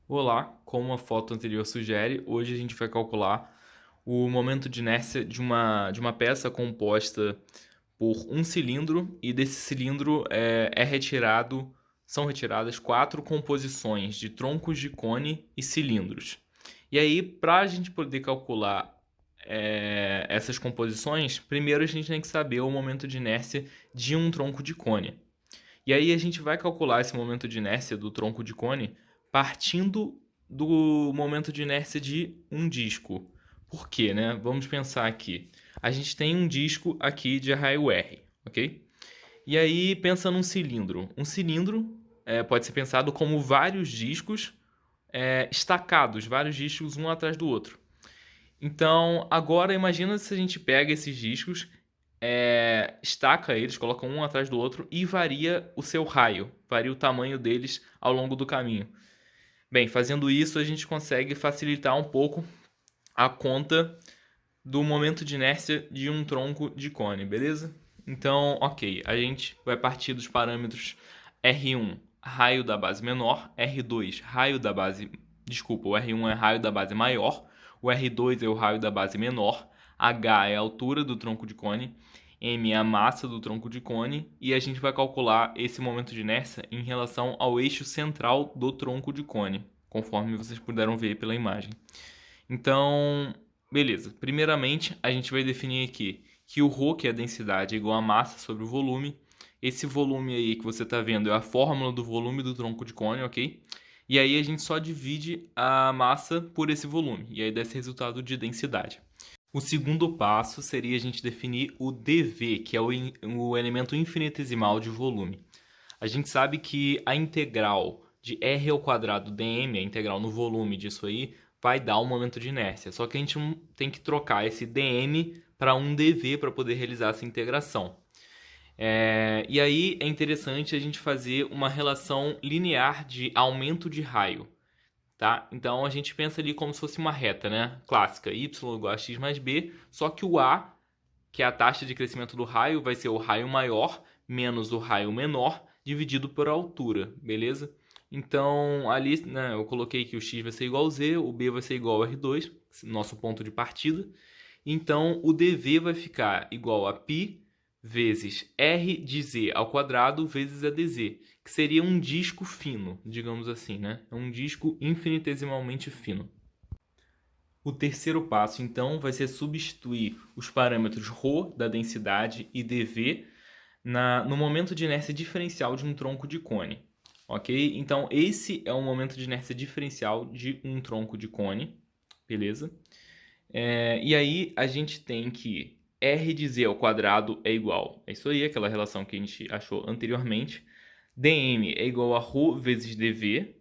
Olá, como a foto anterior sugere, hoje a gente vai calcular o momento de inércia de uma peça composta por um cilindro e desse cilindro são retiradas quatro composições de troncos de cone e cilindros. E aí, para a gente poder calcular essas composições, primeiro a gente tem que saber o momento de inércia de um tronco de cone. E aí a gente vai calcular esse momento de inércia do tronco de cone partindo do momento de inércia de um disco. Por quê, né? Vamos pensar aqui. A gente tem um disco aqui de raio R, ok? E aí pensa num cilindro. Um cilindro pode ser pensado como vários discos estacados, vários discos um atrás do outro. Então, agora imagina se a gente pega esses discos, estaca eles, coloca um atrás do outro e varia o seu raio, varia o tamanho deles ao longo do caminho. Bem, fazendo isso a gente consegue facilitar um pouco a conta do momento de inércia de um tronco de cone, beleza? Então, ok, a gente vai partir dos parâmetros R1, raio da base menor, R2, raio da base. Desculpa, o R1 é raio da base maior, o R2 é o raio da base menor, H é a altura do tronco de cone, M é a massa do tronco de cone, e a gente vai calcular esse momento de inércia em relação ao eixo central do tronco de cone, conforme vocês puderam ver pela imagem. Então, beleza. Primeiramente, a gente vai definir aqui que o ρ, que é a densidade, é igual a massa sobre o volume. Esse volume aí que você está vendo é a fórmula do volume do tronco de cone, ok? E aí a gente só divide a massa por esse volume, e aí dá esse resultado de densidade. O segundo passo seria a gente definir o dV, que é o elemento infinitesimal de volume. A gente sabe que a integral de r ao quadrado dm, a integral no volume disso aí, vai dar um momento de inércia. Só que a gente tem que trocar esse dm para um dv para poder realizar essa integração. E aí é interessante a gente fazer uma relação linear de aumento de raio. Tá? Então a gente pensa ali como se fosse uma reta, né? Clássica, y igual a x mais b, só que o a, que é a taxa de crescimento do raio, vai ser o raio maior menos o raio menor dividido por altura, beleza? Então ali, né, eu coloquei que o x vai ser igual ao z, o b vai ser igual ao r2, nosso ponto de partida. Então o dv vai ficar igual a π vezes r de z ao quadrado vezes a dz, que seria um disco fino, digamos assim, né? É um disco infinitesimalmente fino. O terceiro passo, então, vai ser substituir os parâmetros ρ da densidade e dv no momento de inércia diferencial de um tronco de cone. Ok? Então, esse é o momento de inércia diferencial de um tronco de cone. Beleza? E aí, a gente tem que r de z ao quadrado é igual. É isso aí, aquela relação que a gente achou anteriormente. dm é igual a ρ vezes dv.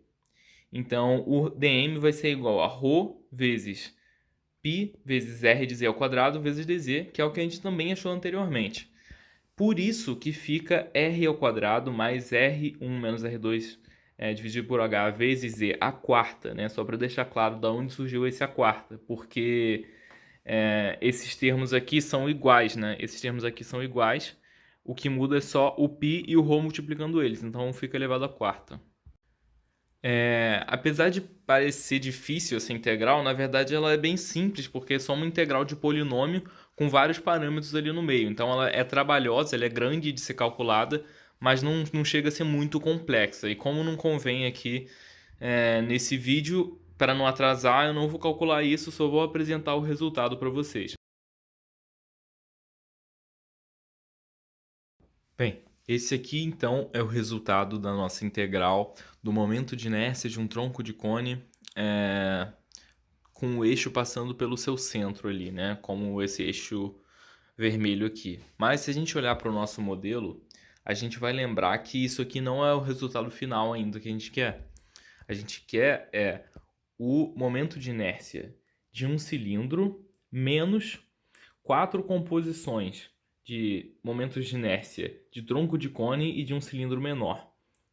Então, o dm vai ser igual a ρ vezes π vezes r de z ao quadrado vezes dz, que é o que a gente também achou anteriormente. Por isso que fica r ao quadrado mais r1 menos r2 dividido por h vezes z a quarta, né? Só para deixar claro de onde surgiu esse a quarta, porque esses termos aqui são iguais, né? Esses termos aqui são iguais, o que muda é só o π e o ρ multiplicando eles, então fica elevado à quarta. Apesar de parecer difícil essa integral, na verdade ela é bem simples, porque é só uma integral de polinômio com vários parâmetros ali no meio. Então ela é trabalhosa, ela é grande de ser calculada, mas não chega a ser muito complexa. E como não convém aqui nesse vídeo, para não atrasar, eu não vou calcular isso, só vou apresentar o resultado para vocês. Bem, esse aqui então é o resultado da nossa integral do momento de inércia de um tronco de cone com o eixo passando pelo seu centro ali, né? Como esse eixo vermelho aqui. Mas se a gente olhar para o nosso modelo, a gente vai lembrar que isso aqui não é o resultado final ainda que a gente quer. A gente quer o momento de inércia de um cilindro menos quatro composições de momentos de inércia de tronco de cone e de um cilindro menor,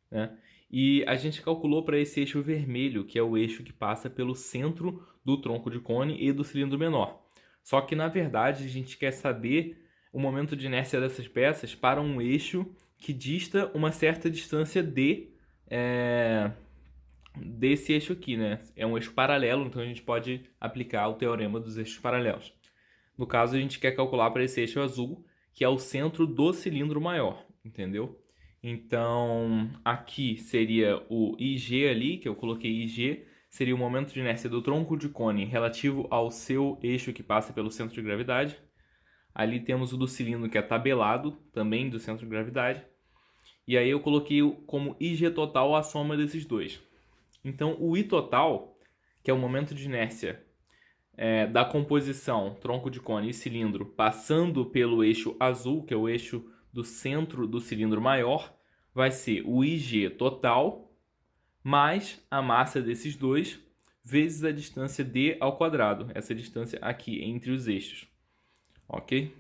né? E a gente calculou para esse eixo vermelho, que é o eixo que passa pelo centro do tronco de cone e do cilindro menor. Só que, na verdade, a gente quer saber o momento de inércia dessas peças para um eixo que dista uma certa distância d desse eixo aqui, né? É um eixo paralelo, então a gente pode aplicar o teorema dos eixos paralelos. No caso, a gente quer calcular para esse eixo azul, que é o centro do cilindro maior, entendeu? Então, aqui seria o IG ali, que eu coloquei IG, seria o momento de inércia do tronco de cone relativo ao seu eixo que passa pelo centro de gravidade. Ali temos o do cilindro, que é tabelado, também do centro de gravidade. E aí eu coloquei como IG total a soma desses dois. Então, o I total, que é o momento de inércia da composição tronco de cone e cilindro, passando pelo eixo azul, que é o eixo do centro do cilindro maior, vai ser o IG total mais a massa desses dois vezes a distância d ao quadrado, essa distância aqui entre os eixos, ok?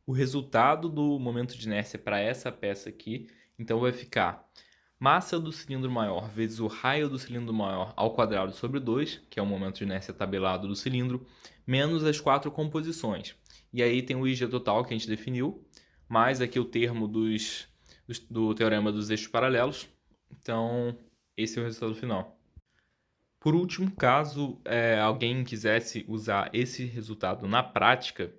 O resultado do momento de inércia para essa peça aqui, então vai ficar massa do cilindro maior vezes o raio do cilindro maior ao quadrado sobre 2, que é o momento de inércia tabelado do cilindro, menos as 4 composições. E aí tem o IG total que a gente definiu, mais aqui o termo do teorema dos eixos paralelos. Então, esse é o resultado final. Por último, caso alguém quisesse usar esse resultado na prática,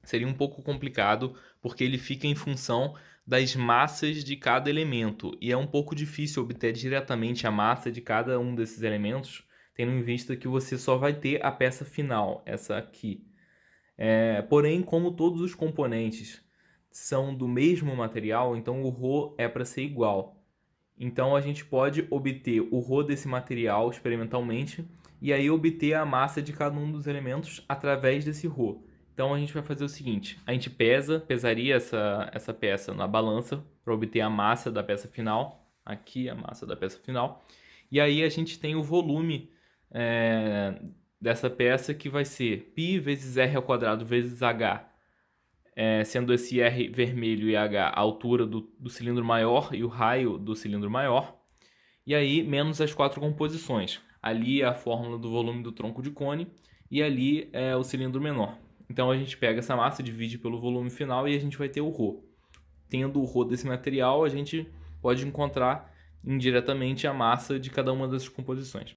seria um pouco complicado, porque ele fica em função das massas de cada elemento, e é um pouco difícil obter diretamente a massa de cada um desses elementos, tendo em vista que você só vai ter a peça final, essa aqui. Porém, como todos os componentes são do mesmo material, então o ρ é para ser igual. Então a gente pode obter o ρ desse material experimentalmente e aí obter a massa de cada um dos elementos através desse ρ. Então a gente vai fazer o seguinte, a gente pesaria essa peça na balança para obter a massa da peça final, aqui a massa da peça final, e aí a gente tem o volume dessa peça que vai ser π vezes r ao quadrado vezes h, sendo esse R vermelho e H a altura do cilindro maior e o raio do cilindro maior, e aí menos as 4 composições. Ali é a fórmula do volume do tronco de cone e ali é o cilindro menor. Então a gente pega essa massa, divide pelo volume final e a gente vai ter o ρ. Tendo o ρ desse material, a gente pode encontrar indiretamente a massa de cada uma dessas composições.